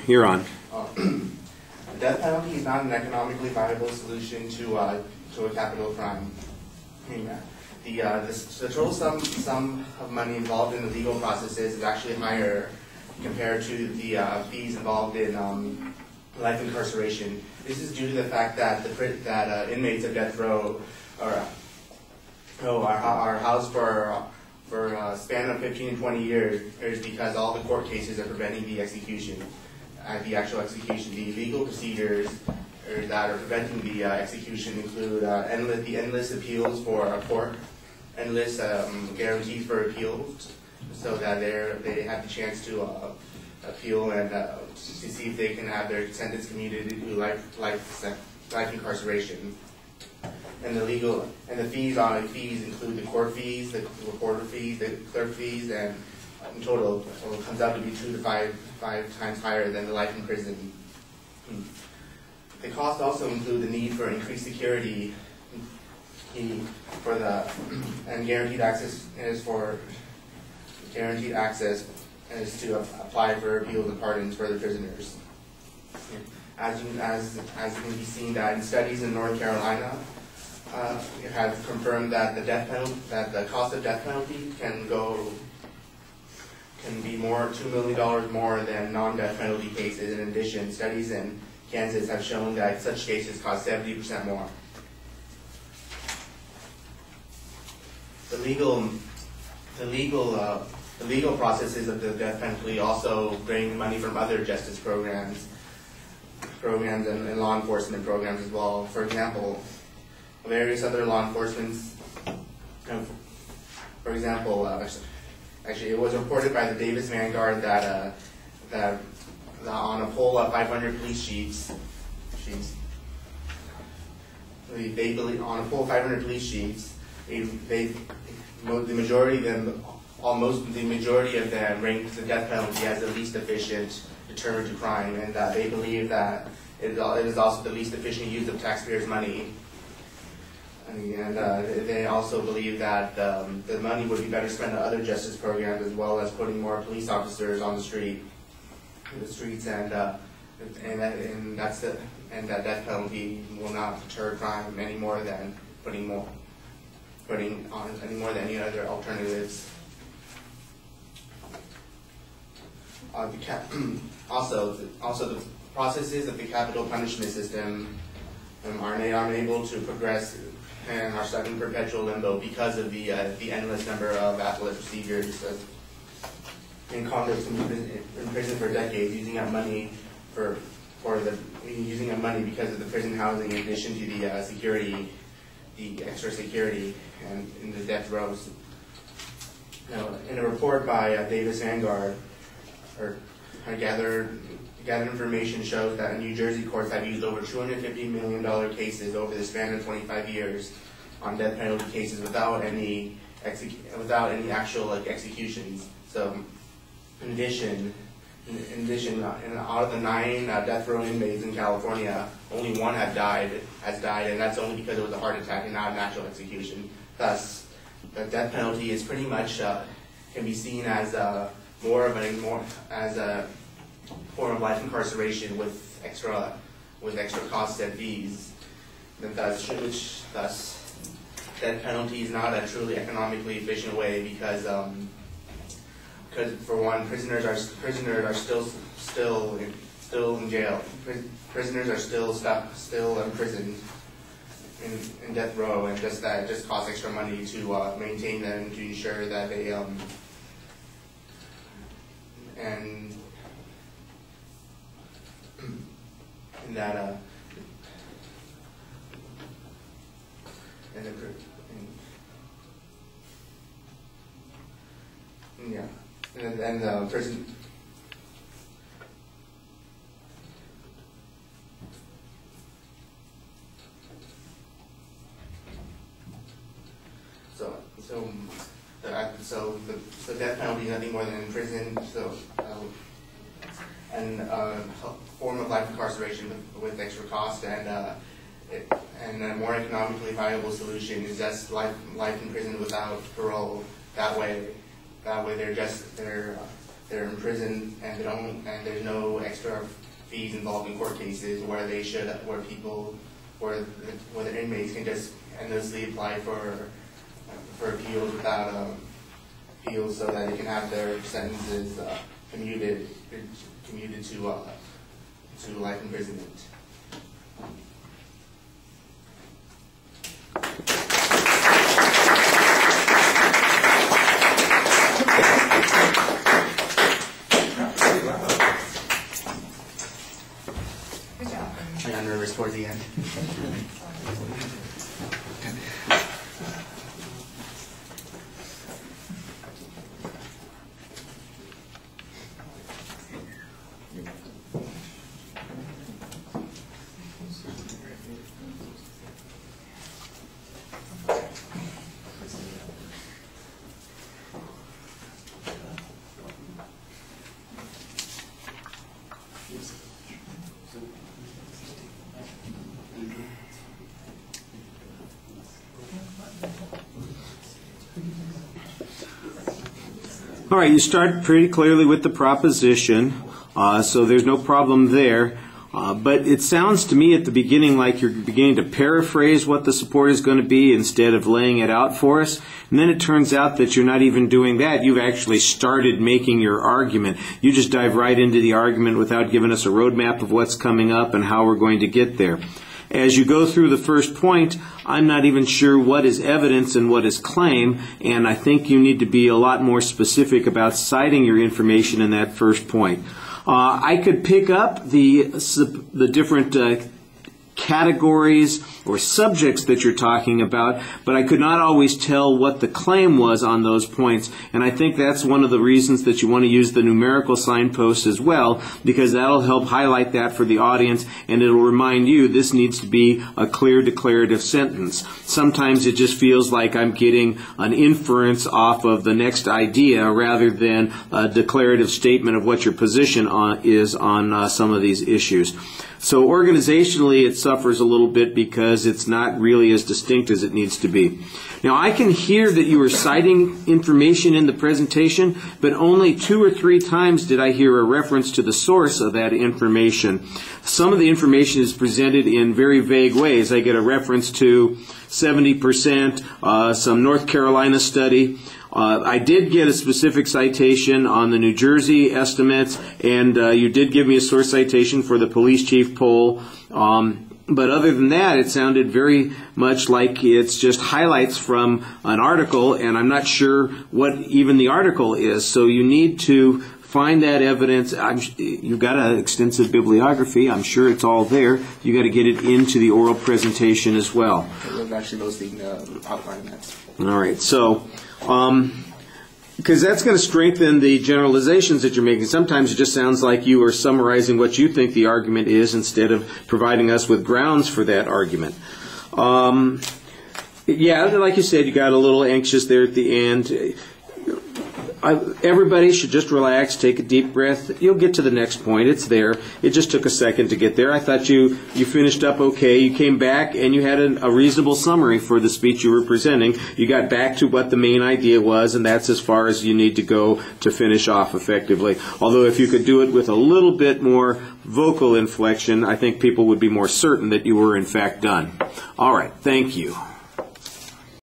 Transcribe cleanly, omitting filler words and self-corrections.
you're on. The death penalty is not an economically viable solution to a capital crime. The total sum of money involved in the legal processes is actually higher compared to the fees involved in life incarceration. This is due to the fact that inmates of death row are housed for a span of 15 to 20 years because all the court cases are preventing the execution, the actual execution. The legal procedures that are preventing the execution include the endless appeals for a court, endless guarantees for appeals, so that they have the chance to appeal and to see if they can have their sentence commuted to life incarceration. And the fees include the court fees, the reporter fees, the clerk fees, and in total it comes out to be 2 to 5 times higher than the life in prison. The costs also include the need for increased security and guaranteed access is to apply for appeals and pardons for the prisoners. As you can be seen that in studies in North Carolina, it has confirmed that the cost of death penalty can be $2 million more than non-death penalty cases. In addition, studies in Kansas have shown that such cases cost 70% more. The legal processes of the death penalty also bring money from other justice programs and law enforcement programs as well. For example, various other law enforcements. For example, actually, it was reported by the Davis Vanguard that on a poll of 500 police chiefs, they believe on a poll of 500 police chiefs, the majority of them ranked the death penalty as the least efficient deterrent to crime, and that they believe that it is also the least efficient use of taxpayers' money. And they also believe that the money would be better spent on other justice programs, as well as putting more police officers on the streets, and that death penalty will not deter crime any more than putting any other alternatives. Also, the processes of the capital punishment system are unable to progress and are stuck in perpetual limbo because of the endless number of appellate procedures and convicts in prison for decades using up money because of the prison housing, in addition to the extra security and in the death rows. Now, in a report by Davis Vanguard, gathered information shows that New Jersey courts have used over $250 million cases over the span of 25 years on death penalty cases without any actual executions. So, in addition, out of the 9 death row inmates in California, only 1 has died, and that's only because it was a heart attack and not an actual execution. Thus, the death penalty is pretty much can be seen as more as a form of life incarceration with extra costs and fees. And thus, death penalty is not a truly economically efficient way because for one, prisoners are still in jail. Prisoners are still imprisoned in death row, and just costs extra money to maintain them, to ensure that they and the prison. So death penalty is nothing more than in prison. And a form of life incarceration with extra cost, and a more economically viable solution is just life in prison without parole. That way they're they're in prison and there's no extra fees involved in court cases where the inmates can just endlessly apply for appeals without appeals, so that they can have their sentences commuted to life imprisonment. Good job. I got nervous towards the end. All right, you start pretty clearly with the proposition, so there's no problem there. But it sounds to me at the beginning like you're beginning to paraphrase what the support is going to be instead of laying it out for us. And then it turns out that you're not even doing that. You've actually started making your argument. You just dive right into the argument without giving us a roadmap of what's coming up and how we're going to get there. As you go through the first point, I'm not even sure what is evidence and what is claim, and I think you need to be a lot more specific about citing your information in that first point. I could pick up the different categories or subjects that you're talking about, but I could not always tell what the claim was on those points, and I think that's one of the reasons that you want to use the numerical signposts as well, because that'll help highlight that for the audience, and it'll remind you this needs to be a clear declarative sentence. Sometimes it just feels like I'm getting an inference off of the next idea rather than a declarative statement of what your position is on some of these issues. So organizationally, it suffers a little bit because it's not really as distinct as it needs to be. Now, I can hear that you are citing information in the presentation, but only 2 or 3 times did I hear a reference to the source of that information. Some of the information is presented in very vague ways. I get a reference to 70%, some North Carolina study. I did get a specific citation on the New Jersey estimates, and you did give me a source citation for the police chief poll. But other than that, it sounded very much like it's just highlights from an article, and I'm not sure what even the article is. So you need to find that evidence. You've got an extensive bibliography. I'm sure it's all there. You've got to get it into the oral presentation as well. It was actually mostly outline that. All right. So, because that's going to strengthen the generalizations that you're making. Sometimes it just sounds like you are summarizing what you think the argument is instead of providing us with grounds for that argument. Yeah, like you said, you got a little anxious there at the end. Everybody should just relax, take a deep breath. You'll get to the next point. It's there. It just took a second to get there. I thought you finished up okay. You came back and you had a reasonable summary for the speech you were presenting. You got back to what the main idea was, and that's as far as you need to go to finish off effectively. Although if you could do it with a little bit more vocal inflection, I think people would be more certain that you were in fact done. All right. Thank you.